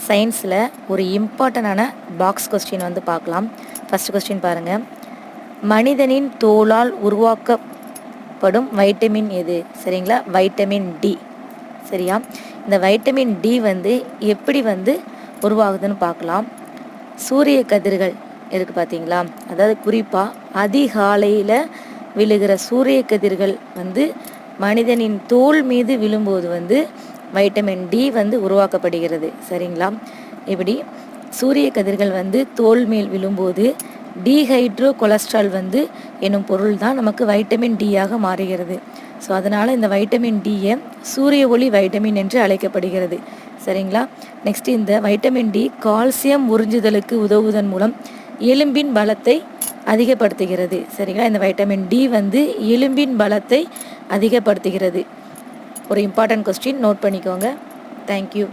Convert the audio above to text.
சயின்ஸில் ஒரு இம்பார்ட்டண்டான பாக்ஸ் கொஸ்டின் வந்து பார்க்கலாம். ஃபஸ்ட் கொஸ்டின் பாருங்கள். மனிதனின் தோலால் உருவாக்கப்படும் வைட்டமின் எது? சரிங்களா, வைட்டமின் டி. சரியா, இந்த வைட்டமின் டி வந்து எப்படி வந்து உருவாகுதுன்னு பார்க்கலாம். சூரிய கதிர்கள் இருக்குது பார்த்தீங்களா, அதாவது குறிப்பாக அதிகாலையில் விழுகிற சூரிய கதிர்கள் வந்து மனிதனின் தோல் மீது விழும்போது வந்து வைட்டமின் டி வந்து உருவாக்கப்படுகிறது. சரிங்களா, இப்படி சூரிய கதிர்கள் வந்து தோல் மேல் விழும்போது டீஹைட்ரோ கொலஸ்ட்ரால் வந்து என்னும் பொருள் தான் நமக்கு வைட்டமின் டியாக மாறுகிறது. ஸோ அதனால் இந்த வைட்டமின் டியை சூரிய ஒளி வைட்டமின் என்று அழைக்கப்படுகிறது. சரிங்களா, நெக்ஸ்ட் இந்த வைட்டமின் டி கால்சியம் உறிஞ்சுதலுக்கு உதவுவதன் மூலம் எலும்பின் பலத்தை அதிகப்படுத்துகிறது. சரிங்களா, இந்த வைட்டமின் டி வந்து எலும்பின் பலத்தை அதிகப்படுத்துகிறது. ஒரு இம்பார்ட்டன்ட் கொஸ்டின், நோட் பண்ணிக்கோங்க. தேங்க்யூ.